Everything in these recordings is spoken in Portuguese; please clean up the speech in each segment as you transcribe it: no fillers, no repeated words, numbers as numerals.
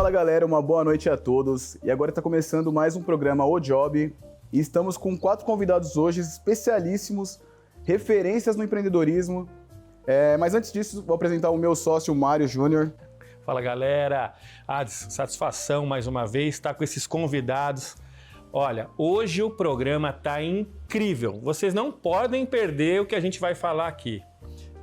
Fala galera, uma boa noite a todos. E agora está começando mais um programa O Job. E estamos com 4 convidados hoje especialíssimos, referências no empreendedorismo. Mas antes disso, vou apresentar o meu sócio, Mário Júnior. Fala galera, satisfação mais uma vez estar com esses convidados. Olha, hoje o programa está incrível, vocês não podem perder o que a gente vai falar aqui.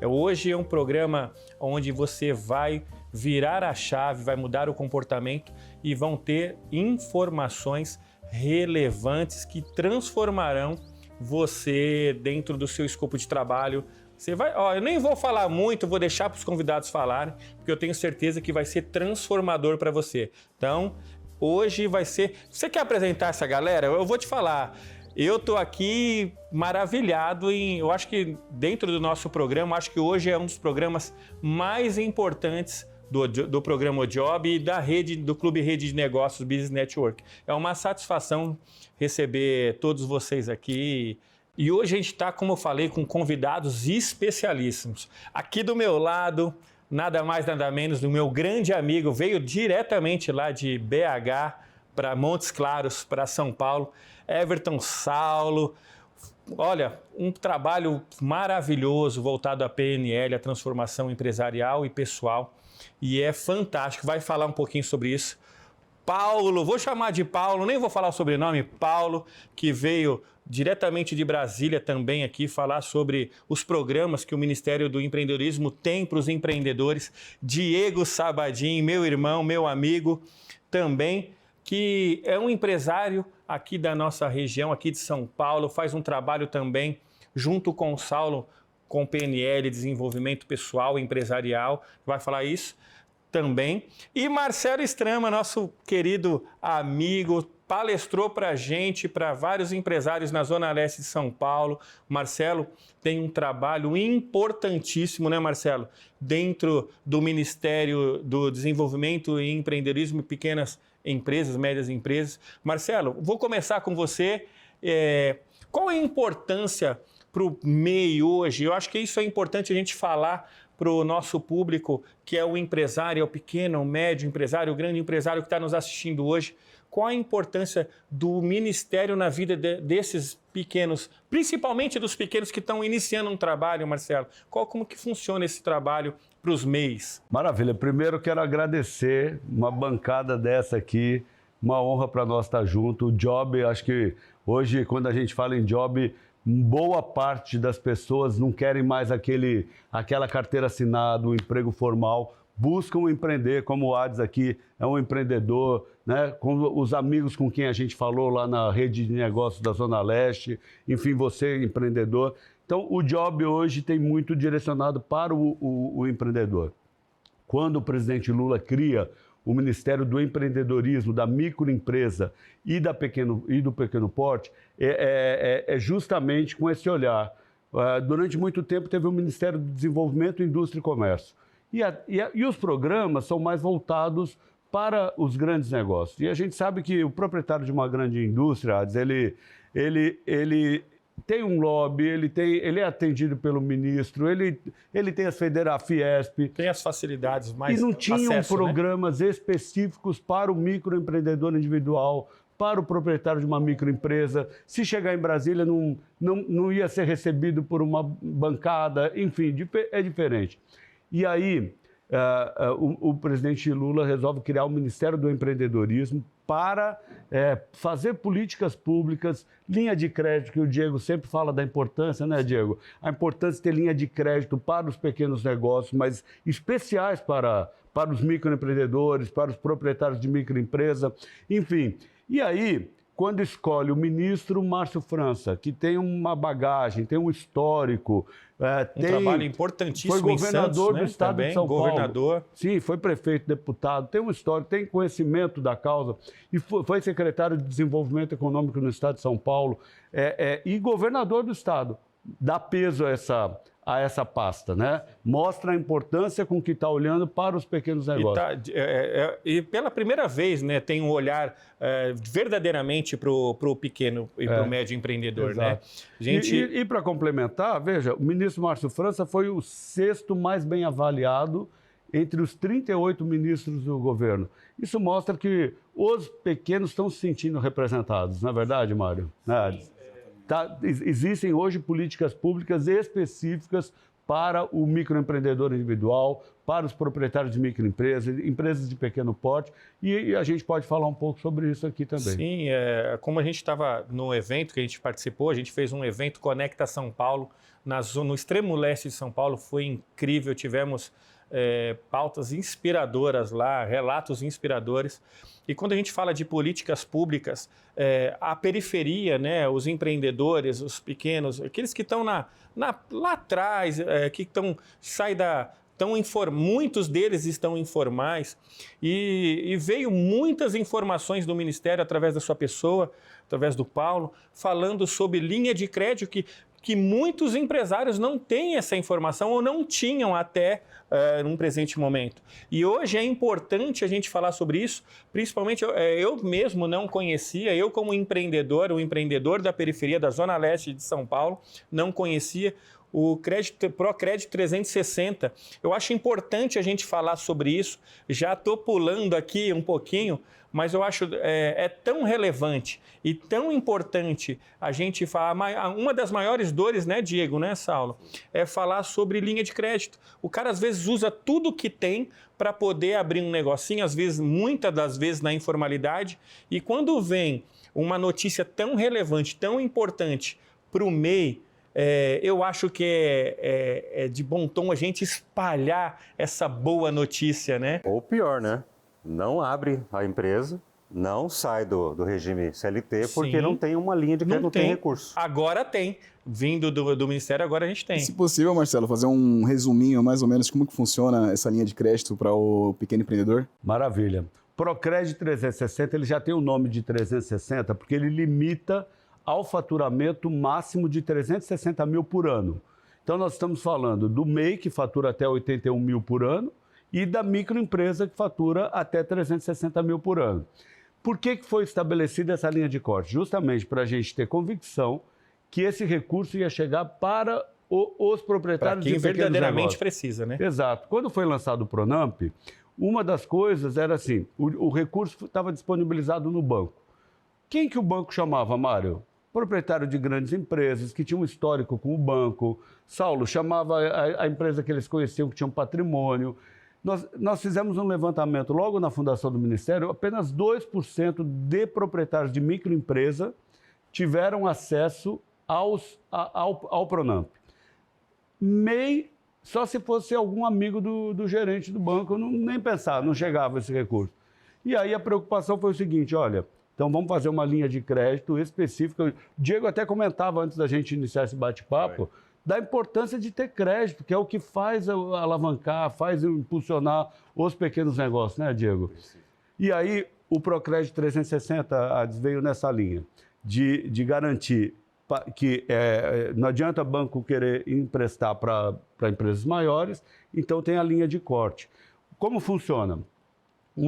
Hoje é um programa onde você vai virar a chave, vai mudar o comportamento e vão ter informações relevantes que transformarão você dentro do seu escopo de trabalho. Você vai, eu nem vou falar muito, vou deixar para os convidados falarem, porque eu tenho certeza que vai ser transformador para você. Então, hoje vai ser... Você quer apresentar essa galera? Eu vou te falar. Eu estou aqui maravilhado eu acho que dentro do nosso programa, acho que hoje é um dos programas mais importantes do programa O Job e do Clube Rede de Negócios Business Network. É uma satisfação receber todos vocês aqui. E hoje a gente está, como eu falei, com convidados especialíssimos. Aqui do meu lado, nada mais, nada menos, do meu grande amigo, veio diretamente lá de BH para Montes Claros, para São Paulo, Everton Saulo. Olha, um trabalho maravilhoso voltado à PNL, à transformação empresarial e pessoal. E é fantástico, vai falar um pouquinho sobre isso. Paulo, vou chamar de Paulo, nem vou falar o sobrenome, Paulo, que veio diretamente de Brasília também aqui falar sobre os programas que o Ministério do Empreendedorismo tem para os empreendedores. Diego Sabadim, meu irmão, meu amigo, também, que é um empresário aqui da nossa região, aqui de São Paulo, faz um trabalho também junto com o Saulo, com PNL, desenvolvimento pessoal, empresarial, vai falar isso também. E Marcelo Strama, nosso querido amigo, palestrou para a gente, para vários empresários na Zona Leste de São Paulo. Marcelo tem um trabalho importantíssimo, né, Marcelo? Dentro do Ministério do Desenvolvimento e Empreendedorismo, pequenas empresas, médias empresas. Marcelo, vou começar com você. Qual é a importância para o MEI hoje? Eu acho que isso é importante a gente falar para o nosso público, que é o empresário, é o pequeno, o médio empresário, o grande empresário que está nos assistindo hoje. Qual a importância do Ministério na vida desses pequenos, principalmente dos pequenos que estão iniciando um trabalho, Marcelo? Como que funciona esse trabalho para os MEIs? Maravilha. Primeiro quero agradecer uma bancada dessa aqui, uma honra para nós estar junto. O Job, acho que hoje, quando a gente fala em Job, boa parte das pessoas não querem mais aquela carteira assinada, um emprego formal, buscam empreender, como o Ades aqui é um empreendedor, né? Com os amigos com quem a gente falou lá na rede de negócios da Zona Leste, enfim, você é empreendedor. Então, o Job hoje tem muito direcionado para o empreendedor. Quando o presidente Lula cria o Ministério do Empreendedorismo, da microempresa e do pequeno porte, é justamente com esse olhar. Durante muito tempo teve o Ministério do Desenvolvimento, Indústria e Comércio. E os programas são mais voltados para os grandes negócios. E a gente sabe que o proprietário de uma grande indústria, ele tem um lobby, ele é atendido pelo ministro, ele tem a Fiesp. Tem as facilidades mais e não tinham acesso, programas, né, específicos para o microempreendedor individual, para o proprietário de uma microempresa. Se chegar em Brasília, não ia ser recebido por uma bancada, enfim, é diferente. E aí, o presidente Lula resolve criar o Ministério do Empreendedorismo para fazer políticas públicas, linha de crédito, que o Diego sempre fala da importância, né, Diego? A importância de ter linha de crédito para os pequenos negócios, mas especiais para os microempreendedores, para os proprietários de microempresa, enfim. E aí, quando escolhe o ministro Márcio França, que tem uma bagagem, tem um histórico... trabalho importantíssimo foi governador em Santos, né? do estado Também, de São governador. Paulo. Sim, foi prefeito, deputado, tem um histórico, tem conhecimento da causa e foi secretário de Desenvolvimento Econômico no estado de São Paulo e governador do estado. Dá peso a essa pasta, né? Mostra a importância com que está olhando para os pequenos negócios. E pela primeira vez, né, tem um olhar verdadeiramente para o pequeno e para o médio empreendedor. Exato. Né? E para complementar, veja, o ministro Márcio França foi o 6º mais bem avaliado entre os 38 ministros do governo. Isso mostra que os pequenos estão se sentindo representados, não é verdade, Mário? Existem hoje políticas públicas específicas para o microempreendedor individual, para os proprietários de microempresas, empresas de pequeno porte, e a gente pode falar um pouco sobre isso aqui também. Sim, como a gente estava no evento que a gente participou, a gente fez um evento Conecta São Paulo, no extremo leste de São Paulo, foi incrível, tivemos pautas inspiradoras lá, relatos inspiradores. E quando a gente fala de políticas públicas, a periferia, né, os empreendedores, os pequenos, aqueles que estão lá atrás, que muitos deles estão informais, e veio muitas informações do Ministério através da sua pessoa, através do Paulo, falando sobre linha de crédito que muitos empresários não têm essa informação ou não tinham até num presente momento. E hoje é importante a gente falar sobre isso, principalmente eu mesmo não conhecia, eu como empreendedor, o empreendedor da periferia da Zona Leste de São Paulo, não conhecia o Procrédito 360. Eu acho importante a gente falar sobre isso, já estou pulando aqui um pouquinho, mas eu acho tão relevante e tão importante a gente falar. Uma das maiores dores, né, Diego, né, Saulo, é falar sobre linha de crédito. O cara às vezes usa tudo que tem para poder abrir um negocinho, às vezes, muitas das vezes na informalidade, e quando vem uma notícia tão relevante, tão importante para o MEI, eu acho que é de bom tom a gente espalhar essa boa notícia, né? Ou pior, né? Não abre a empresa, não sai do regime CLT, porque Sim. não tem uma linha de crédito, não tem recurso. Agora tem. Vindo do Ministério, agora a gente tem. Se possível, Marcelo, fazer um resuminho mais ou menos de como que funciona essa linha de crédito para o pequeno empreendedor? Maravilha. Procred 360, ele já tem o nome de 360 porque ele limita ao faturamento máximo de 360 mil por ano. Então, nós estamos falando do MEI, que fatura até 81 mil por ano, e da microempresa, que fatura até 360 mil por ano. Por que foi estabelecida essa linha de corte? Justamente para a gente ter convicção que esse recurso ia chegar para os proprietários de pequenos negócios. Para quem verdadeiramente precisa, né? Exato. Quando foi lançado o Pronamp, uma das coisas era assim, o recurso estava disponibilizado no banco. Quem que o banco chamava, Mário? Proprietário de grandes empresas que tinham um histórico com o banco. Saulo chamava a empresa que eles conheciam, que tinha um patrimônio. Nós fizemos um levantamento logo na fundação do Ministério, apenas 2% de proprietários de microempresa tiveram acesso ao Pronamp. MEI, só se fosse algum amigo do gerente do banco, nem pensar, não chegava esse recurso. E aí a preocupação foi o seguinte, olha, então vamos fazer uma linha de crédito específica. O Diego até comentava antes da gente iniciar esse bate-papo, da importância de ter crédito, que é o que faz alavancar, faz impulsionar os pequenos negócios, né, Diego? E aí o Procred 360 veio nessa linha de garantir que não adianta banco querer emprestar para empresas maiores, então tem a linha de corte. Como funciona?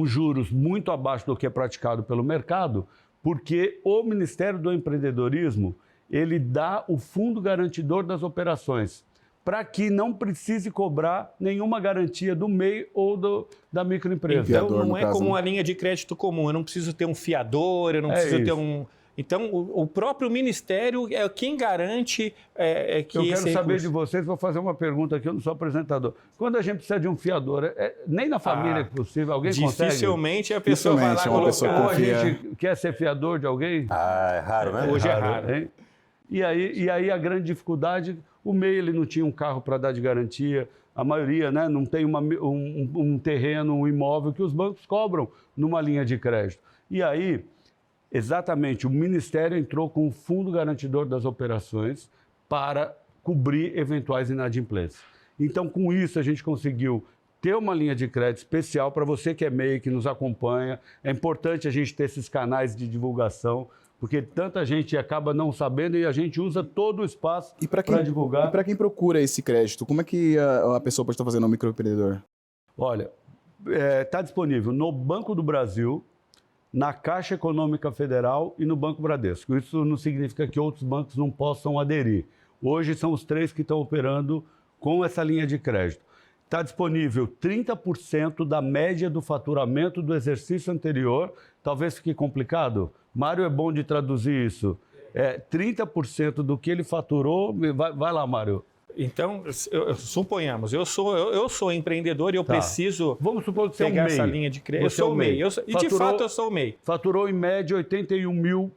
Juros muito abaixo do que é praticado pelo mercado, porque o Ministério do Empreendedorismo ele dá o fundo garantidor das operações, para que não precise cobrar nenhuma garantia do MEI ou da microempresa. Então, não é como uma linha de crédito comum, eu não preciso ter um fiador, eu não preciso ter um... Então, o próprio Ministério é quem garante que eu quero esse saber recurso... de vocês, vou fazer uma pergunta aqui, eu não sou apresentador. Quando a gente precisa de um fiador, nem na família é possível, alguém consegue? Dificilmente a pessoa vai lá colocar. Ou a gente quer ser fiador de alguém? É raro, né? Hoje é raro. Hein? E aí a grande dificuldade, o MEI ele não tinha um carro para dar de garantia, a maioria, né, não tem um terreno, um imóvel que os bancos cobram numa linha de crédito. E aí, exatamente, o Ministério entrou com o Fundo Garantidor das Operações para cobrir eventuais inadimplências. Então, com isso, a gente conseguiu ter uma linha de crédito especial para você que é MEI, que nos acompanha. É importante a gente ter esses canais de divulgação, porque tanta gente acaba não sabendo e a gente usa todo o espaço para divulgar. E para quem procura esse crédito, como é que a pessoa pode estar fazendo um microempreendedor? Olha, está disponível no Banco do Brasil, na Caixa Econômica Federal e no Banco Bradesco. Isso não significa que outros bancos não possam aderir. Hoje são os 3 que estão operando com essa linha de crédito. está disponível 30% da média do faturamento do exercício anterior. Talvez fique complicado. Mário é bom de traduzir isso. 30% do que ele faturou. Vai lá, Mário. Então, suponhamos, eu sou empreendedor e eu preciso Vamos supor que você pegar é um MEI. essa linha de crédito. Eu sou o MEI. E de fato eu sou o MEI. Faturou em média 81 mil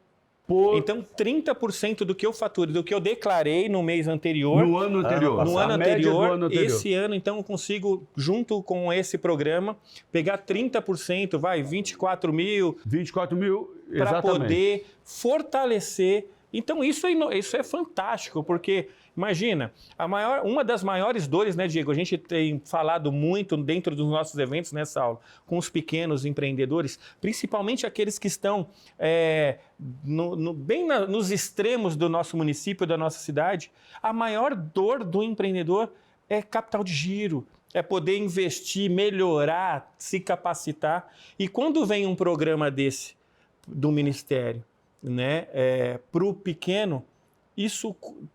por... Então, 30% do que eu faturo, do que eu declarei no mês anterior. No ano anterior. No ano A média do anterior, ano anterior. esse ano, então, eu consigo, junto com esse programa, pegar 30%, 24 mil. 24 mil, para exatamente. poder fortalecer. Então, isso é fantástico, porque, imagina, uma das maiores dores, né, Diego? A gente tem falado muito dentro dos nossos eventos nessa aula, com os pequenos empreendedores, principalmente aqueles que estão nos extremos do nosso município, da nossa cidade. A maior dor do empreendedor é capital de giro, é poder investir, melhorar, se capacitar. E quando vem um programa desse do Ministério, né, para o pequeno, isso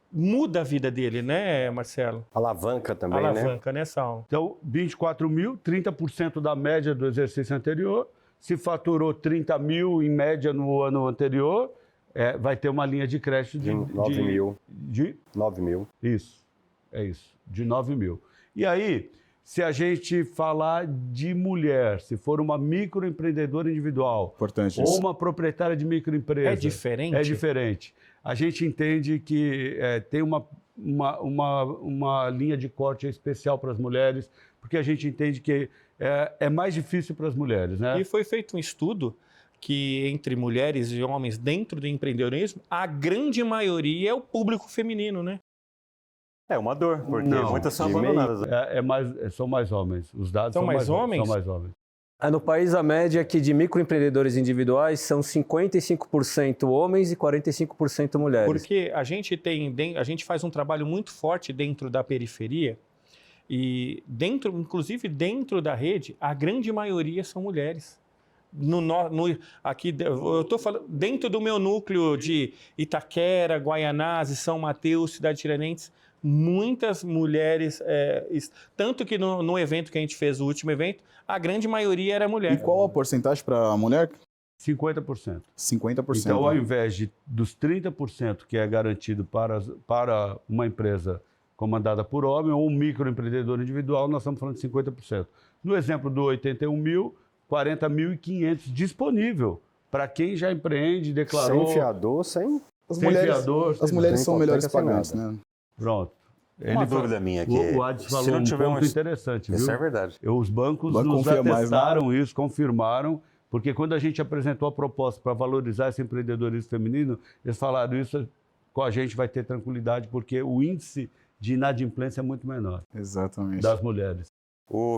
muda a vida dele, né, Marcelo? Alavanca também, Alavanca, né, Saulo? Então, 24 mil, 30% da média do exercício anterior. Se faturou 30 mil em média no ano anterior, vai ter uma linha de crédito de 9 mil. De 9 mil. Isso, de 9 mil. E aí, se a gente falar de mulher, se for uma microempreendedora individual, Importante ou isso. uma proprietária de microempresa... É diferente? É diferente. A gente entende que tem uma linha de corte especial para as mulheres, porque a gente entende que é mais difícil para as mulheres, né? E foi feito um estudo que entre mulheres e homens dentro do empreendedorismo, a grande maioria é o público feminino, né? É uma dor, porque Não, muitas são de meio. abandonadas. São mais homens. Os dados São mais homens? São mais homens. No país, a média aqui de microempreendedores individuais são 55% homens e 45% mulheres. Porque a gente faz um trabalho muito forte dentro da periferia e inclusive dentro da rede, a grande maioria são mulheres. Aqui eu estou falando dentro do meu núcleo de Itaquera, Guaianazes, São Mateus, Cidade Tiradentes, muitas mulheres, tanto que no evento que a gente fez, o último evento, a grande maioria era mulher. E qual a porcentagem para a mulher? 50%. 50%. Então, ao invés dos 30% que é garantido para uma empresa comandada por homem ou um microempreendedor individual, nós estamos falando de 50%. No exemplo do 81 mil, 40.500 disponível para quem já empreende, declarou... Sem fiador, sem... As mulheres são melhores pagantes, nada. né? Pronto. Uma dúvida minha aqui. O Adson Se falou não tiver ponto um- interessante, viu? Isso é verdade. Os bancos O banco nos confia mais, atestaram isso, confirmaram, porque quando a gente apresentou a proposta para valorizar esse empreendedorismo feminino, eles falaram isso com a gente vai ter tranquilidade, porque o índice de inadimplência é muito menor Exatamente. das mulheres.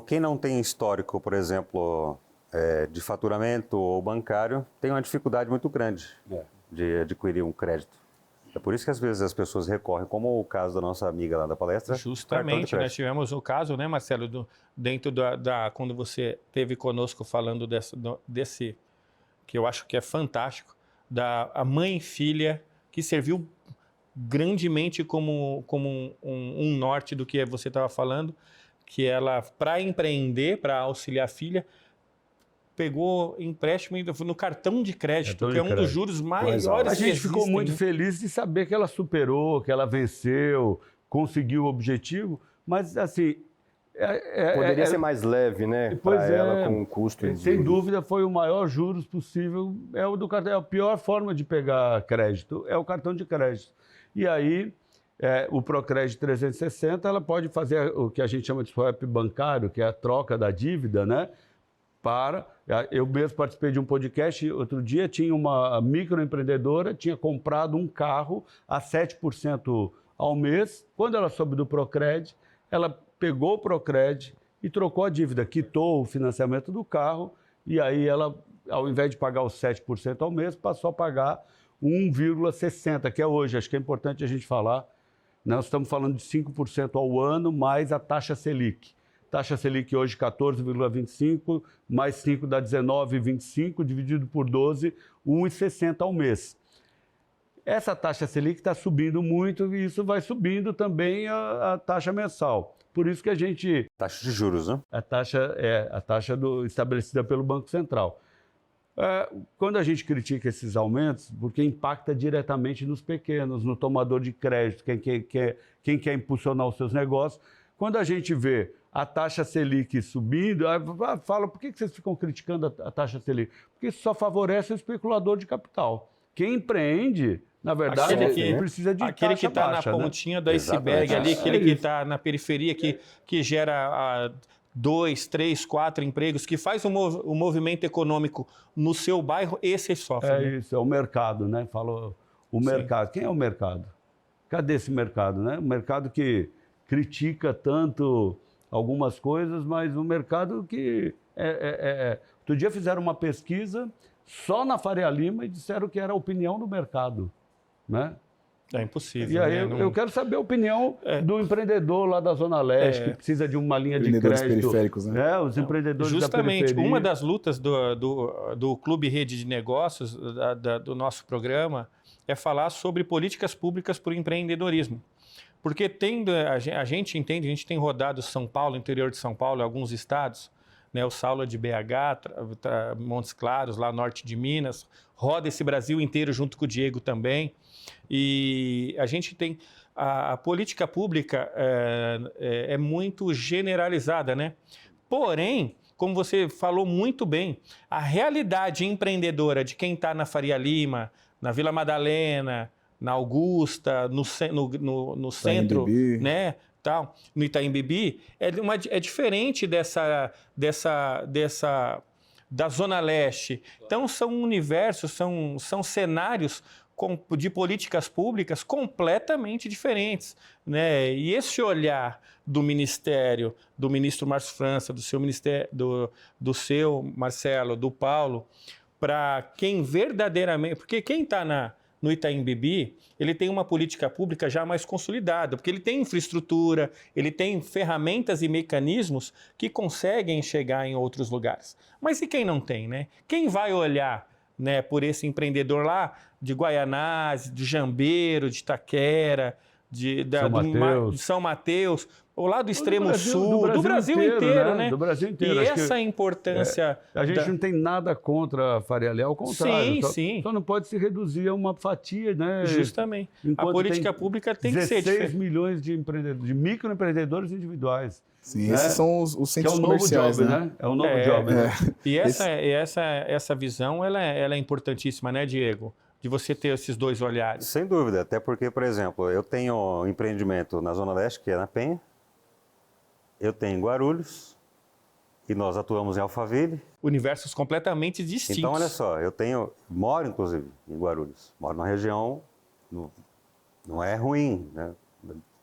Quem não tem histórico, por exemplo, de faturamento ou bancário, tem uma dificuldade muito grande de adquirir um crédito. É por isso que às vezes as pessoas recorrem, como o caso da nossa amiga lá da palestra. cartão de Justamente, nós crédito. tivemos o caso, né, Marcelo, dentro quando você esteve conosco falando desse, que eu acho que é fantástico, a mãe e filha, que serviu grandemente como um norte do que você estava falando, que ela, para empreender, para auxiliar a filha, pegou empréstimo no cartão de crédito, que é um dos juros maiores A que gente ficou existem, muito né? feliz de saber que ela superou, que ela venceu, conseguiu o objetivo, mas assim... Poderia ser mais leve, né? Pois Para ela com um custo de... Sem dúvida foi o maior juros possível, é o do cartão, é a pior forma de pegar crédito, é o cartão de crédito. E aí, o Procred 360, ela pode fazer o que a gente chama de swap bancário, que é a troca da dívida, né? Eu mesmo participei de um podcast, outro dia tinha uma microempreendedora, tinha comprado um carro a 7% ao mês. Quando ela soube do Procred, ela pegou o Procred e trocou a dívida, quitou o financiamento do carro e aí ela, ao invés de pagar os 7% ao mês, passou a pagar 1,60%, que é hoje, acho que é importante a gente falar. Nós estamos falando de 5% ao ano, mais a taxa Selic. Taxa Selic hoje 14,25, mais 5 dá 19,25, dividido por 12, 1,60 ao mês. essa taxa Selic está subindo muito e isso vai subindo também a taxa mensal. Por isso que a gente... Taxa de juros, né? A taxa estabelecida pelo Banco Central. Quando a gente critica esses aumentos, porque impacta diretamente nos pequenos, no tomador de crédito, quem quer impulsionar os seus negócios. Quando a gente vê a taxa Selic subindo, fala, por que vocês ficam criticando a taxa Selic? Porque isso só favorece o especulador de capital. Quem empreende, na verdade, precisa de aquele taxa que está na baixa, pontinha né? do iceberg Exatamente. ali, aquele que está na periferia, que gera 2, 3, 4 empregos, que faz o movimento econômico no seu bairro, esse sofre. Né? Isso, é o mercado, né? Fala o mercado. Quem é o mercado? Cadê esse mercado, né? O mercado que critica tanto algumas coisas, mas um mercado que... Outro dia fizeram uma pesquisa só na Faria Lima e disseram que era a opinião do mercado, né? É impossível. E aí né? eu quero saber a opinião do empreendedor lá da Zona Leste, que precisa de uma linha de crédito. Periféricos, né? Os empreendedores da Justamente, periferia. uma das lutas do Clube Rede de Negócios, do nosso programa, é falar sobre políticas públicas para o empreendedorismo. Porque a gente entende, a gente tem rodado São Paulo, interior de São Paulo, alguns estados, né, o Saulo de BH, Montes Claros, lá norte de Minas, roda esse Brasil inteiro junto com o Diego também. E a gente tem... A política pública é muito generalizada, né? Porém, como você falou muito bem, a realidade empreendedora de quem está na Faria Lima, na Vila Madalena, na Augusta, no centro, né? Tal, no Itaim Bibi, é diferente da Zona Leste. Então, são universos, são cenários de políticas públicas completamente diferentes, né? E esse olhar do Ministério, do ministro Márcio França, do seu Ministério, do seu Marcelo, do Paulo, para quem verdadeiramente... Porque quem está no Itaim Bibi, ele tem uma política pública já mais consolidada, porque ele tem infraestrutura, ele tem ferramentas e mecanismos que conseguem chegar em outros lugares. Mas e quem não tem, né? Quem vai olhar, né, por esse empreendedor lá de Guaianazes, de Jambeiro, de Itaquera, de São Mateus, ou lá do extremo sul, do Brasil inteiro, né? Do Brasil inteiro. E essa importância... A gente não tem nada contra a Faria Lima, ao contrário. Só não pode se reduzir a uma fatia, né? Justamente. A política pública tem que ser diferente. 16 milhões de microempreendedores individuais. Sim, esses são os centros comerciais, né? É o novo job, né? E essa visão, ela é importantíssima, né, Diego? De você ter esses dois olhares. Sem dúvida, até porque, por exemplo, eu tenho um empreendimento na Zona Leste, que é na Penha, eu tenho em Guarulhos, e nós atuamos em Alphaville. Universos completamente distintos. Então, olha só, moro, inclusive, em Guarulhos. Moro numa região, não é ruim, né?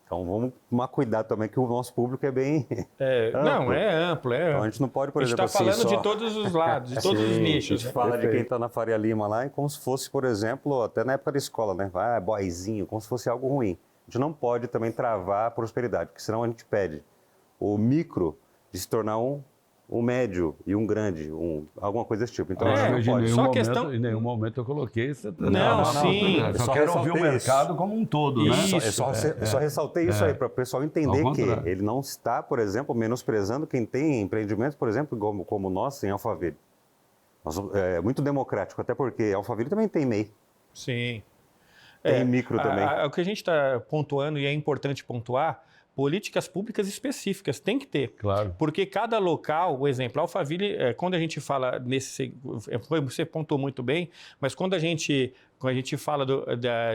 Então, vamos tomar cuidado também, que o nosso público é bem amplo. Não, é amplo. Então, a gente não pode, por exemplo, assim... A gente está falando de todos os lados, de todos os nichos. A gente fala de quem está na Faria Lima lá, como se fosse, por exemplo, até na época da escola, né? Boyzinho, como se fosse algo ruim. A gente não pode também travar a prosperidade, porque senão a gente pede o micro de se tornar um médio e um grande, alguma coisa desse tipo. Então, a gente não pode. Em nenhum momento eu coloquei isso. Não, sim. Eu só quero ouvir o mercado como um todo, né? Eu só ressaltei isso aí para o pessoal entender que ele não está, por exemplo, menosprezando quem tem empreendimentos, por exemplo, como nós em Alphaville. É muito democrático, até porque Alphaville também tem MEI. Sim. Tem micro também. O que a gente está pontuando, e é importante pontuar, políticas públicas específicas, tem que ter. Claro. Porque cada local, o exemplo, Alphaville, quando a gente fala você pontuou muito bem, mas quando a gente fala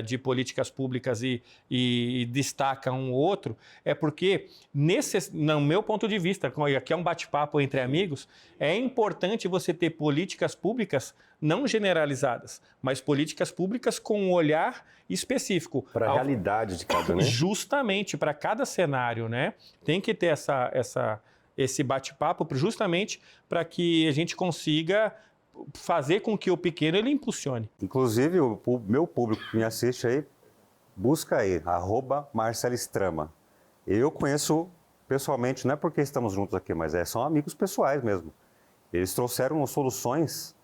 de políticas públicas e destaca um ou outro, é porque, no meu ponto de vista, aqui é um bate-papo entre amigos, é importante você ter políticas públicas não generalizadas, mas políticas públicas com um olhar específico. Para a realidade de cada, né? Justamente, para cada cenário, né? Tem que ter esse bate-papo justamente para que a gente consiga fazer com que o pequeno ele impulsione. Inclusive, o meu público que me assiste aí, busca aí, @MarceloStrama. Eu conheço pessoalmente, não é porque estamos juntos aqui, mas são amigos pessoais mesmo. Eles trouxeram soluções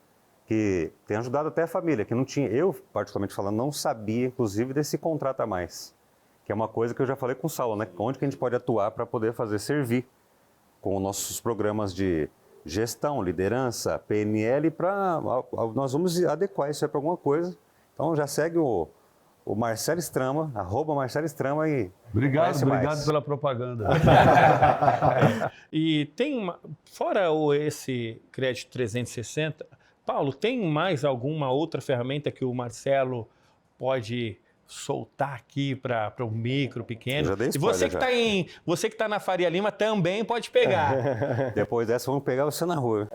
que tem ajudado até a família, que não tinha, eu particularmente falando, não sabia, inclusive, desse contrato a mais, que é uma coisa que eu já falei com o Saulo, né? Onde que a gente pode atuar para poder fazer servir com os nossos programas de gestão, liderança, PNL, nós vamos adequar isso aí para alguma coisa. Então já segue o Marcelo Strama, @Marcelo Strama e Obrigado mais. pela propaganda. E tem, fora esse crédito 360, Paulo, tem mais alguma outra ferramenta que o Marcelo pode soltar aqui para o micro, pequeno? Eu já dei E você spoiler, que está na Faria Lima também pode pegar. Depois dessa, vamos pegar você na rua.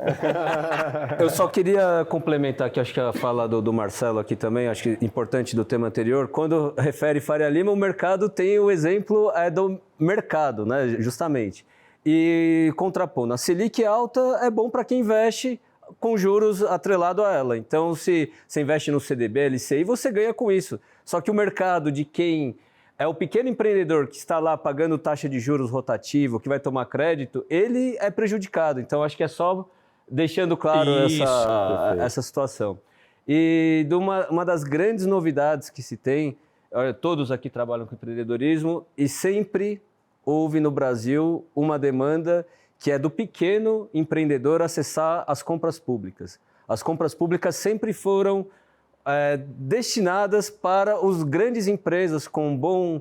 Eu só queria complementar aqui, acho que a fala do Marcelo aqui também, acho que importante do tema anterior. Quando refere Faria Lima, o mercado tem o exemplo do mercado, né, justamente. E contrapondo, a Selic alta é bom para quem investe com juros atrelado a ela. Então, se você investe no CDB, LCI, você ganha com isso. Só que o mercado de quem é o pequeno empreendedor que está lá pagando taxa de juros rotativo, que vai tomar crédito, ele é prejudicado. Então, acho que é só deixando claro essa situação. E uma das grandes novidades que se tem, olha, todos aqui trabalham com empreendedorismo e sempre houve no Brasil uma demanda que é do pequeno empreendedor acessar as compras públicas. As compras públicas sempre foram destinadas para as grandes empresas com bom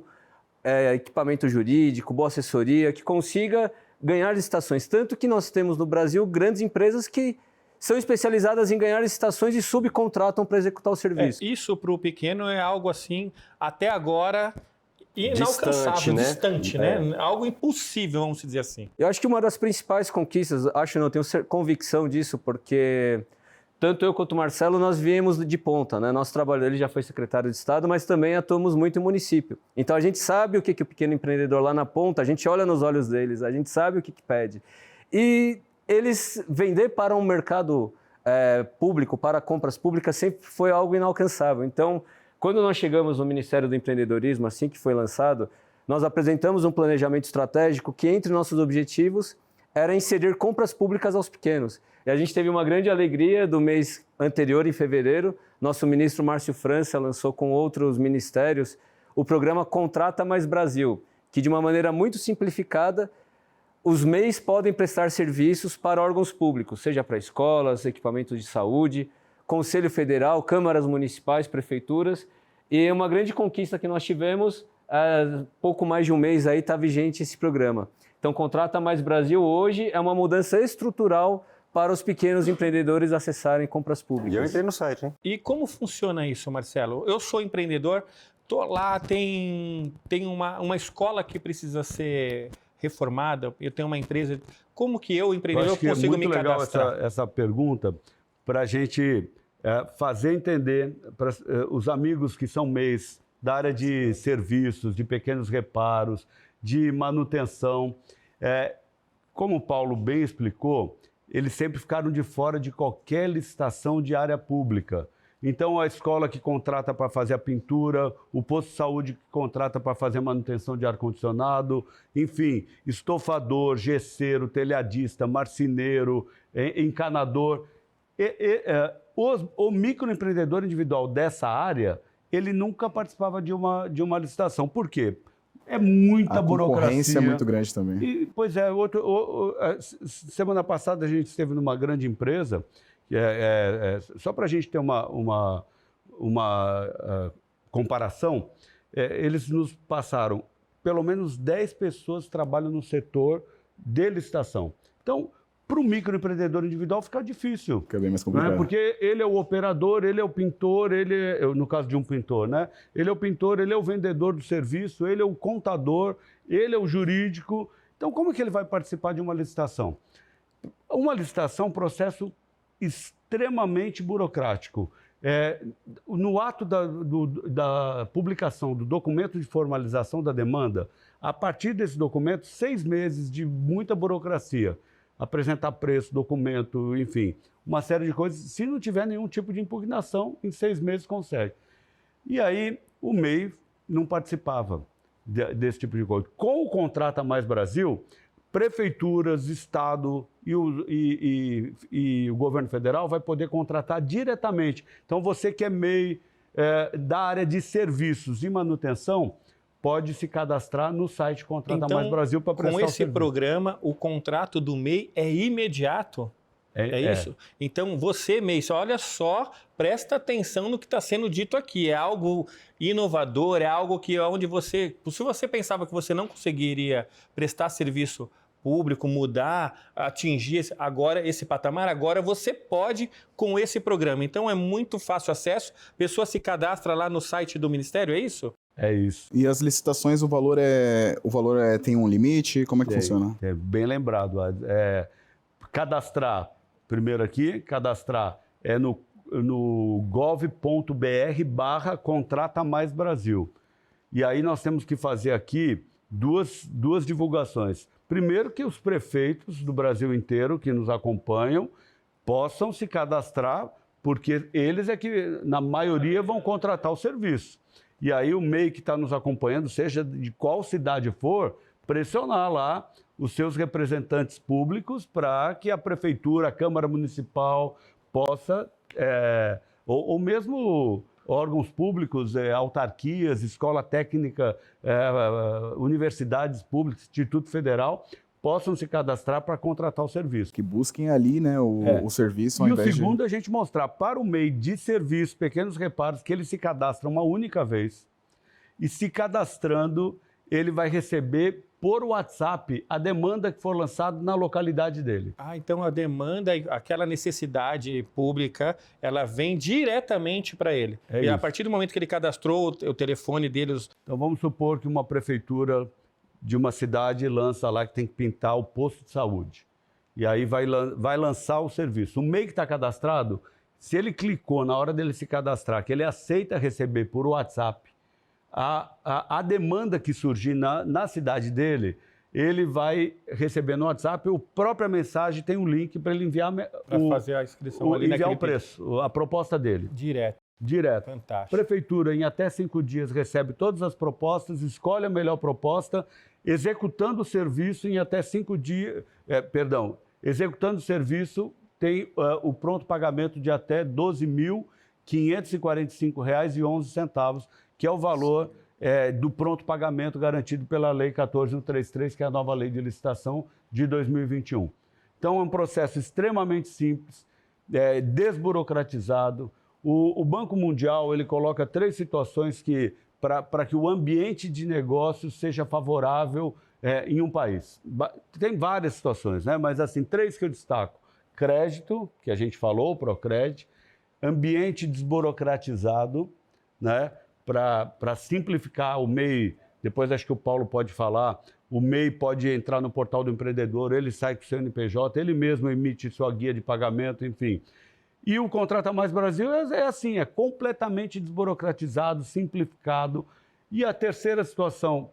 equipamento jurídico, boa assessoria, que consiga ganhar licitações. Tanto que nós temos no Brasil grandes empresas que são especializadas em ganhar licitações e subcontratam para executar o serviço. Isso para o pequeno é algo assim, até agora, inalcançável, distante, né? Algo impossível, vamos dizer assim. Eu acho que uma das principais conquistas, tenho convicção disso, porque tanto eu quanto o Marcelo, nós viemos de ponta, né? Nosso trabalho, ele já foi secretário de Estado, mas também atuamos muito em município. Então a gente sabe o que o pequeno empreendedor lá na ponta, a gente olha nos olhos deles, a gente sabe o que pede. E eles vender para um mercado público, para compras públicas, sempre foi algo inalcançável. Então, quando nós chegamos no Ministério do Empreendedorismo, assim que foi lançado, nós apresentamos um planejamento estratégico que, entre nossos objetivos, era inserir compras públicas aos pequenos. E a gente teve uma grande alegria do mês anterior, em fevereiro, nosso ministro Márcio França lançou com outros ministérios o programa Contrata Mais Brasil, que de uma maneira muito simplificada, os MEIs podem prestar serviços para órgãos públicos, seja para escolas, equipamentos de saúde, Conselho Federal, câmaras municipais, prefeituras. E uma grande conquista que nós tivemos, há pouco mais de um mês aí está vigente esse programa. Então, Contrata Mais Brasil hoje é uma mudança estrutural para os pequenos empreendedores acessarem compras públicas. E eu entrei no site, hein? E como funciona isso, Marcelo? Eu sou empreendedor, tô lá, tem uma escola que precisa ser reformada, eu tenho uma empresa. Como que eu, empreendedor, consigo me cadastrar? É muito legal essa pergunta para a gente fazer entender para os amigos que são MEIs da área de serviços, de pequenos reparos, de manutenção. Como o Paulo bem explicou, eles sempre ficaram de fora de qualquer licitação de área pública. Então, a escola que contrata para fazer a pintura, o posto de saúde que contrata para fazer a manutenção de ar-condicionado, enfim, estofador, gesseiro, telhadista, marceneiro, encanador. O microempreendedor individual dessa área, ele nunca participava de uma licitação. Por quê? É muita burocracia. A concorrência é muito grande também. Pois é, semana passada a gente esteve numa grande empresa, só para a gente ter uma comparação, eles nos passaram, pelo menos 10 pessoas que trabalham no setor de licitação. Então, para o microempreendedor individual fica difícil. Fica bem mais complicado. Né? Porque ele é o operador, ele é o pintor, no caso de um pintor, né? Ele é o pintor, ele é o vendedor do serviço, ele é o contador, ele é o jurídico. Então, como é que ele vai participar de uma licitação? Uma licitação é um processo extremamente burocrático. No ato da publicação do documento de formalização da demanda, a partir desse documento, 6 meses de muita burocracia. Apresentar preço, documento, enfim, uma série de coisas. Se não tiver nenhum tipo de impugnação, em 6 meses consegue. E aí o MEI não participava desse tipo de coisa. Com o Contrata Mais Brasil, prefeituras, Estado e o governo federal vai poder contratar diretamente. Então, você que é MEI da área de serviços e manutenção, pode se cadastrar no site Contrata Mais Brasil para prestar o serviço. Com esse programa, o contrato do MEI é imediato? É isso? Então, você, MEI, olha só, presta atenção no que está sendo dito aqui. É algo inovador, é algo que onde você... Se você pensava que você não conseguiria prestar serviço público, mudar, atingir esse patamar, agora você pode com esse programa. Então, é muito fácil acesso. A pessoa se cadastra lá no site do Ministério, é isso? É isso. E as licitações, o valor tem um limite? Como é que funciona? É bem lembrado. Cadastrar, primeiro aqui, cadastrar é no gov.br/Contrata Mais Brasil. E aí nós temos que fazer aqui duas divulgações. Primeiro, que os prefeitos do Brasil inteiro que nos acompanham possam se cadastrar, porque eles é que, na maioria, vão contratar o serviço. E aí o MEI que está nos acompanhando, seja de qual cidade for, pressionar lá os seus representantes públicos para que a prefeitura, a Câmara Municipal possa, ou mesmo órgãos públicos, autarquias, escola técnica, universidades públicas, Instituto Federal, possam se cadastrar para contratar o serviço. Que busquem ali, né, o serviço ao invés de... E o segundo, a gente mostrar para o MEI de serviço, pequenos reparos, que ele se cadastra uma única vez. E se cadastrando, ele vai receber por WhatsApp a demanda que for lançada na localidade dele. Então a demanda, aquela necessidade pública, ela vem diretamente para ele. E a partir do momento que ele cadastrou o telefone dele... Então vamos supor que uma prefeitura de uma cidade lança lá que tem que pintar o posto de saúde. E aí vai lançar o serviço. O MEI que está cadastrado, se ele clicou na hora dele se cadastrar, que ele aceita receber por WhatsApp, a demanda que surgir na cidade dele, ele vai receber no WhatsApp, a própria mensagem tem um link para ele enviar fazer a inscrição ali enviar o preço, a proposta dele. Direto. Fantástico. Prefeitura, em até 5 dias, recebe todas as propostas, escolhe a melhor proposta, executando o serviço em até 5 dias... executando o serviço, tem o pronto pagamento de até R$ 12.545,11, que é o valor do pronto pagamento garantido pela Lei 14.133, que é a nova lei de licitação de 2021. Então, é um processo extremamente simples, desburocratizado. O Banco Mundial ele coloca 3 situações para que o ambiente de negócio seja favorável em um país. Tem várias situações, né? Mas assim, 3 que eu destaco. Crédito, que a gente falou, o Procred, ambiente desburocratizado, né? Para simplificar o MEI, depois acho que o Paulo pode falar, o MEI pode entrar no portal do empreendedor, ele sai com o CNPJ, ele mesmo emite sua guia de pagamento, enfim. E o Contrata Mais Brasil assim, é completamente desburocratizado, simplificado. E a terceira situação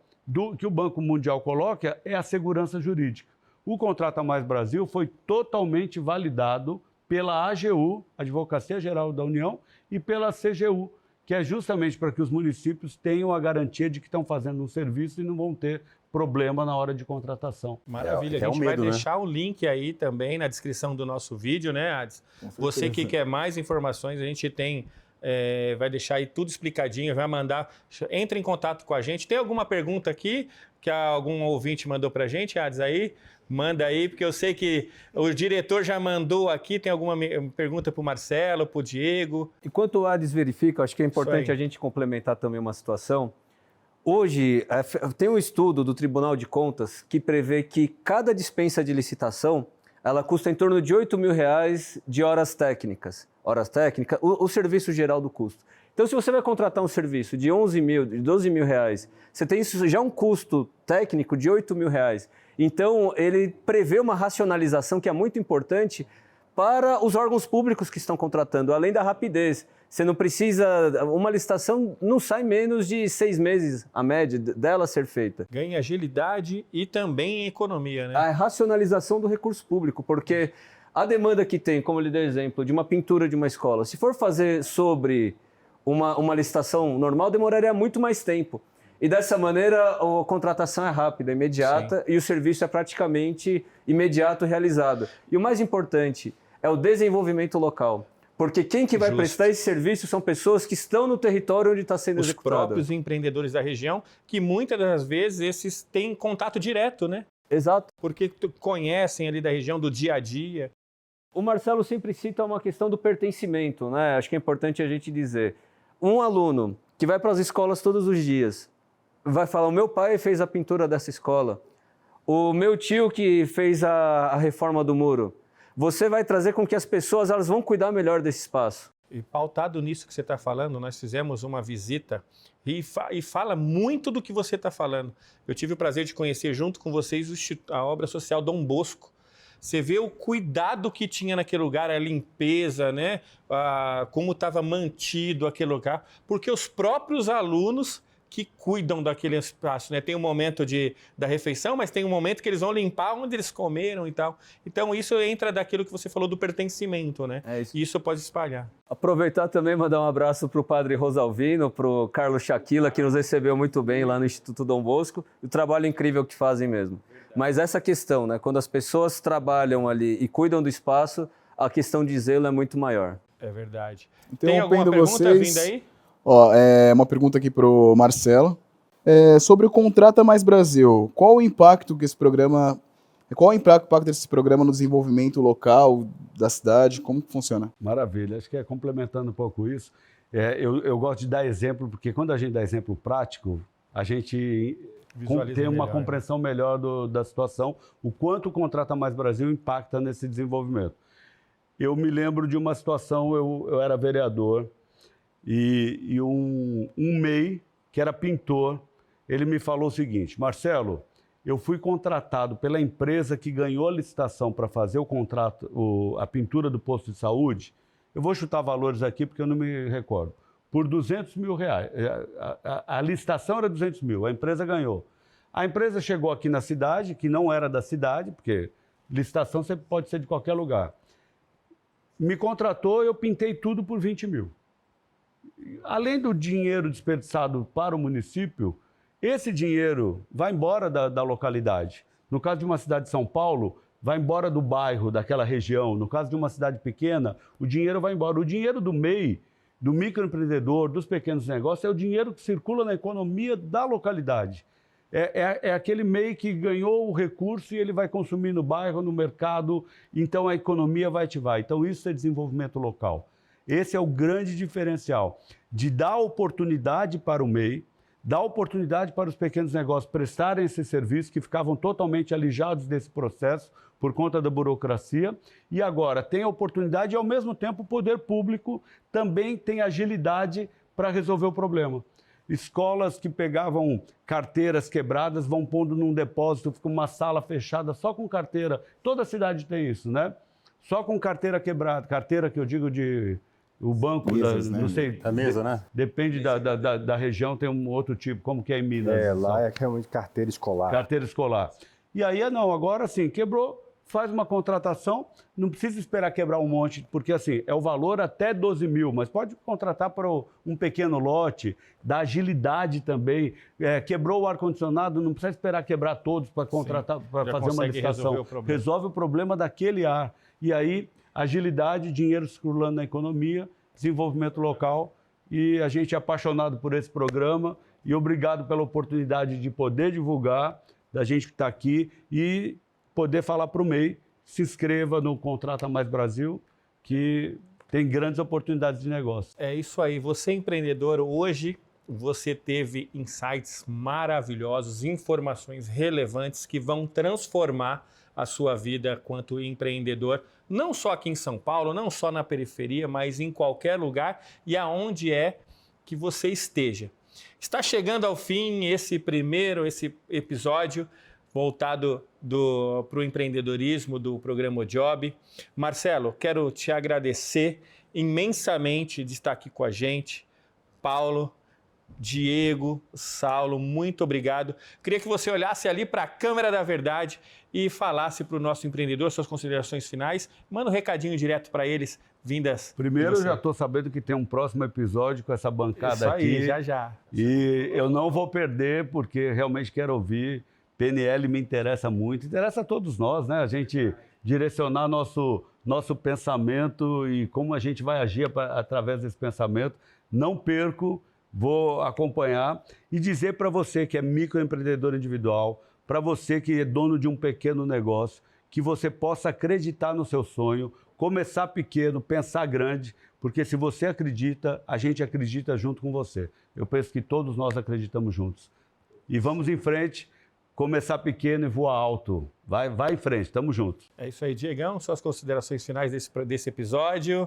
que o Banco Mundial coloca é a segurança jurídica. O Contrata Mais Brasil foi totalmente validado pela AGU, Advocacia Geral da União, e pela CGU, que é justamente para que os municípios tenham a garantia de que estão fazendo um serviço e não vão ter problema na hora de contratação. Maravilha, a gente vai deixar o link aí também na descrição do nosso vídeo, né, Ades? Você que quer mais informações, a gente tem, vai deixar aí tudo explicadinho, vai mandar, entre em contato com a gente. Tem alguma pergunta aqui que algum ouvinte mandou para a gente, Ades, aí? Manda aí, porque eu sei que o diretor já mandou aqui, tem alguma pergunta para o Marcelo, para o Diego. Enquanto o Ades verifica, acho que é importante a gente complementar também uma situação. Hoje, tem um estudo do Tribunal de Contas que prevê que cada dispensa de licitação, ela custa em torno de R$ 8.000 de horas técnicas. O serviço geral do custo. Então, se você vai contratar um serviço de 11 mil, de 12 mil reais, você tem já um custo técnico de 8 mil reais. Então, ele prevê uma racionalização que é muito importante para os órgãos públicos que estão contratando, além da rapidez. Você não precisa... Uma licitação não sai menos de 6 meses, a média dela ser feita. Ganha agilidade e também economia, né? A racionalização do recurso público, porque a demanda que tem, como eu lhe dei exemplo, de uma pintura de uma escola, se for fazer sobre uma licitação normal, demoraria muito mais tempo. E dessa maneira, a contratação é rápida, imediata, e o serviço é praticamente imediato realizado. E o mais importante é o desenvolvimento local. Porque quem que vai prestar esse serviço são pessoas que estão no território onde está sendo executado. Os próprios empreendedores da região, que muitas das vezes esses têm contato direto, né? Exato. Porque conhecem ali da região, do dia a dia. O Marcelo sempre cita uma questão do pertencimento, né? Acho que é importante a gente dizer. Um aluno que vai para as escolas todos os dias, vai falar, o meu pai fez a pintura dessa escola, o meu tio que fez a reforma do muro. Você vai trazer com que as pessoas elas vão cuidar melhor desse espaço. E pautado nisso que você está falando, nós fizemos uma visita e fala muito do que você está falando. Eu tive o prazer de conhecer junto com vocês a obra social Dom Bosco. Você vê o cuidado que tinha naquele lugar, a limpeza, né? Como estava mantido aquele lugar, porque os próprios alunos que cuidam daquele espaço, né? Tem um momento da refeição, mas tem um momento que eles vão limpar onde eles comeram e tal. Então isso entra daquilo que você falou do pertencimento, né? E isso pode espalhar. Aproveitar também e mandar um abraço para o padre Rosalvino, para o Carlos Shaquila, que nos recebeu muito bem lá no Instituto Dom Bosco, e o trabalho incrível que fazem mesmo. Mas essa questão, né? Quando as pessoas trabalham ali e cuidam do espaço, a questão de zelo é muito maior. É verdade. Tem alguma pergunta vindo aí? Uma pergunta aqui pro Marcelo. Sobre o Contrata Mais Brasil, qual o impacto desse programa no desenvolvimento local da cidade? Como que funciona? Maravilha, acho que complementando um pouco isso, eu gosto de dar exemplo, porque quando a gente dá exemplo prático, a gente tem uma compreensão melhor da situação, o quanto o Contrata Mais Brasil impacta nesse desenvolvimento. Eu me lembro de uma situação, eu era vereador, e um MEI, que era pintor, ele me falou o seguinte: Marcelo, eu fui contratado pela empresa que ganhou a licitação para fazer o contrato, a pintura do posto de saúde, eu vou chutar valores aqui porque eu não me recordo, por R$200 mil. A licitação era 200 mil, a empresa ganhou. A empresa chegou aqui na cidade, que não era da cidade, porque licitação sempre pode ser de qualquer lugar. Me contratou, eu pintei tudo por 20 mil. Além do dinheiro desperdiçado para o município, esse dinheiro vai embora da localidade. No caso de uma cidade de São Paulo, vai embora do bairro, daquela região. No caso de uma cidade pequena, o dinheiro vai embora. O dinheiro do MEI, do microempreendedor, dos pequenos negócios, é o dinheiro que circula na economia da localidade. É aquele MEI que ganhou o recurso e ele vai consumir no bairro, no mercado, então a economia vai ativar. Então isso é desenvolvimento local. Esse é o grande diferencial, de dar oportunidade para o MEI, dar oportunidade para os pequenos negócios prestarem esse serviço, que ficavam totalmente alijados desse processo por conta da burocracia, e agora tem a oportunidade e, ao mesmo tempo, o poder público também tem agilidade para resolver o problema. Escolas que pegavam carteiras quebradas vão pondo num depósito, fica uma sala fechada só com carteira. Toda cidade tem isso, né? Só com carteira quebrada, carteira que eu digo de... O banco, Mesas, né? Não sei. A mesa, né? Depende da região, tem um outro tipo, como que é em Minas. Lá é realmente carteira escolar. Carteira escolar. E aí, não, agora sim, quebrou, faz uma contratação, não precisa esperar quebrar um monte, porque assim, é o valor até 12 mil, mas pode contratar para um pequeno lote, dá agilidade também. Quebrou o ar-condicionado, não precisa esperar quebrar todos para contratar, para fazer uma licitação. Resolve o problema daquele ar. E aí, agilidade, dinheiro circulando na economia, desenvolvimento local, e a gente é apaixonado por esse programa e obrigado pela oportunidade de poder divulgar, da gente que está aqui e poder falar para o MEI, se inscreva no Contrata Mais Brasil, que tem grandes oportunidades de negócio. É isso aí, você empreendedor, hoje você teve insights maravilhosos, informações relevantes que vão transformar a sua vida quanto empreendedor, não só aqui em São Paulo, não só na periferia, mas em qualquer lugar e aonde é que você esteja. Está chegando ao fim esse episódio voltado para o empreendedorismo do programa O Job. Marcelo, quero te agradecer imensamente de estar aqui com a gente. Paulo, Diego, Saulo, muito obrigado. Queria que você olhasse ali para a câmera da verdade e falasse para o nosso empreendedor suas considerações finais. Manda um recadinho direto para eles, vindas. Primeiro, eu já estou sabendo que tem um próximo episódio com essa bancada Isso aí, aqui. já. E eu não vou perder, porque realmente quero ouvir. PNL me interessa muito, interessa a todos nós, né? A gente direcionar nosso pensamento e como a gente vai agir através desse pensamento. Não perco, vou acompanhar e dizer para você que é microempreendedor individual, para você que é dono de um pequeno negócio, que você possa acreditar no seu sonho, começar pequeno, pensar grande, porque se você acredita, a gente acredita junto com você. Eu penso que todos nós acreditamos juntos. E vamos em frente, começar pequeno e voar alto. Vai em frente, estamos juntos. É isso aí, Diegão, suas considerações finais desse episódio.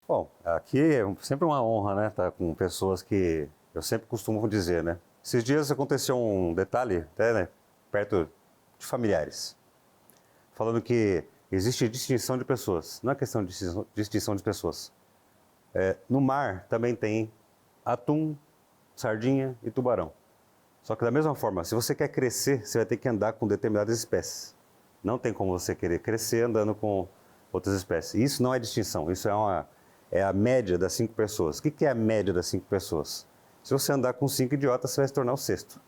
Bom, aqui é sempre uma honra, né, estar com pessoas que eu sempre costumo dizer, né. Esses dias aconteceu um detalhe, até, né, perto de familiares, falando que existe distinção de pessoas. Não é questão de distinção de pessoas. No mar também tem atum, sardinha e tubarão. Só que da mesma forma, se você quer crescer, você vai ter que andar com determinadas espécies. Não tem como você querer crescer andando com outras espécies. Isso não é distinção, isso é a média das 5 pessoas. O que é a média das 5 pessoas? Se você andar com 5 idiotas, você vai se tornar o 6º.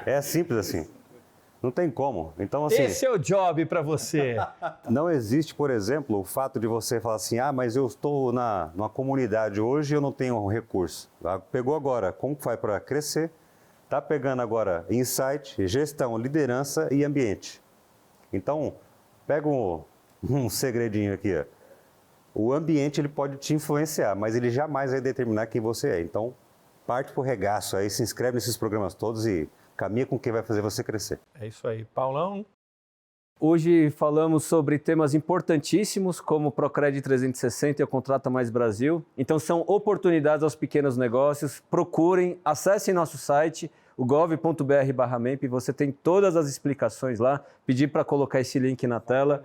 É simples assim. Não tem como. Então, assim, Esse é o job para você. não existe, por exemplo, o fato de você falar assim, mas eu estou numa comunidade hoje e eu não tenho recurso. Pegou agora, como faz para crescer? Está pegando agora insight, gestão, liderança e ambiente. Então, pega um segredinho aqui. Ó. O ambiente ele pode te influenciar, mas ele jamais vai determinar quem você é. Então, parte pro regaço aí, se inscreve nesses programas todos e caminha com quem vai fazer você crescer. É isso aí. Paulão? Hoje falamos sobre temas importantíssimos como o Procred 360 e o Contrata Mais Brasil. Então são oportunidades aos pequenos negócios. Procurem, acessem nosso site, o gov.br/MEMP. Você tem todas as explicações lá. Pedir para colocar esse link na tela.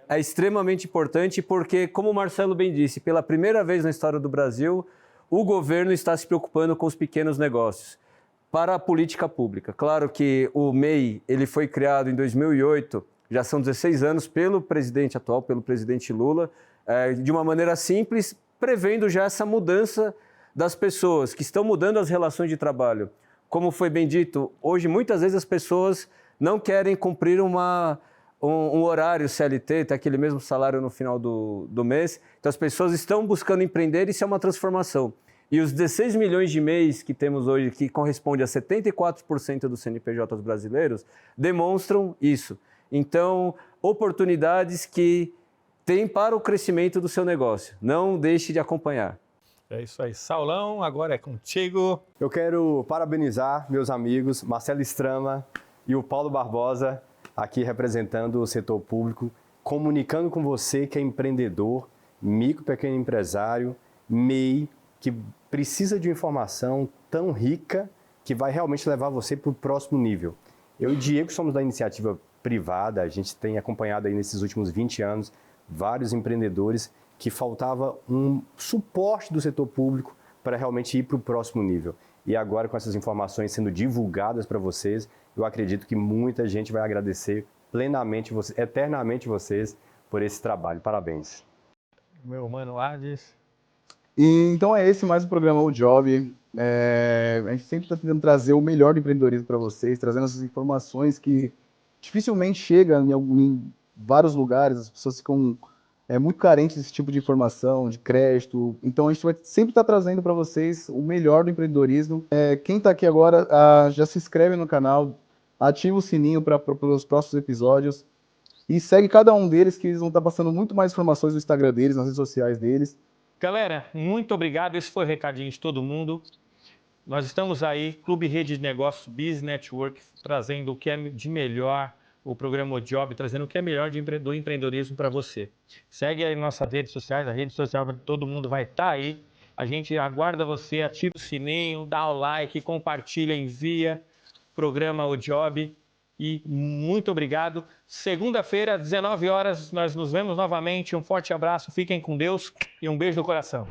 É extremamente importante porque, como o Marcelo bem disse, pela primeira vez na história do Brasil, o governo está se preocupando com os pequenos negócios para a política pública. Claro que o MEI ele foi criado em 2008, já são 16 anos, pelo presidente atual, pelo presidente Lula, de uma maneira simples, prevendo já essa mudança das pessoas, que estão mudando as relações de trabalho. Como foi bem dito, hoje muitas vezes as pessoas não querem cumprir um horário CLT, ter aquele mesmo salário no final do mês. Então as pessoas estão buscando empreender e isso é uma transformação. E os 16 milhões de MEIs que temos hoje, que corresponde a 74% dos CNPJs brasileiros, demonstram isso. Então, oportunidades que tem para o crescimento do seu negócio. Não deixe de acompanhar. É isso aí. Saulão, agora é contigo. Eu quero parabenizar meus amigos Marcelo Strama e o Paulo Barbosa, aqui representando o setor público, comunicando com você que é empreendedor, micro, pequeno empresário, MEI, que precisa de informação tão rica que vai realmente levar você para o próximo nível. Eu e o Diego somos da iniciativa privada, a gente tem acompanhado aí nesses últimos 20 anos vários empreendedores que faltava um suporte do setor público para realmente ir para o próximo nível. E agora, com essas informações sendo divulgadas para vocês, eu acredito que muita gente vai agradecer plenamente, eternamente vocês por esse trabalho. Parabéns. Meu mano Hades. Então é esse mais um programa O Job. A gente sempre está tentando trazer o melhor do empreendedorismo para vocês, trazendo essas informações que dificilmente chegam em vários lugares, as pessoas ficam muito carentes desse tipo de informação, de crédito. Então a gente vai sempre estar trazendo para vocês o melhor do empreendedorismo. Quem está aqui agora, já se inscreve no canal, ativa o sininho para os próximos episódios e segue cada um deles, que eles vão estar passando muito mais informações no Instagram deles, nas redes sociais deles. Galera, muito obrigado. Esse foi o recadinho de todo mundo. Nós estamos aí, Clube Rede de Negócios Business Network, trazendo o que é de melhor, o programa O Job, trazendo o que é melhor do empreendedorismo para você. Segue aí nossas redes sociais, a rede social todo mundo vai estar aí. A gente aguarda você, ativa o sininho, dá o like, compartilha, envia. Programa O Job. E muito obrigado. Segunda-feira, 19 horas, nós nos vemos novamente. Um forte abraço, fiquem com Deus e um beijo no coração.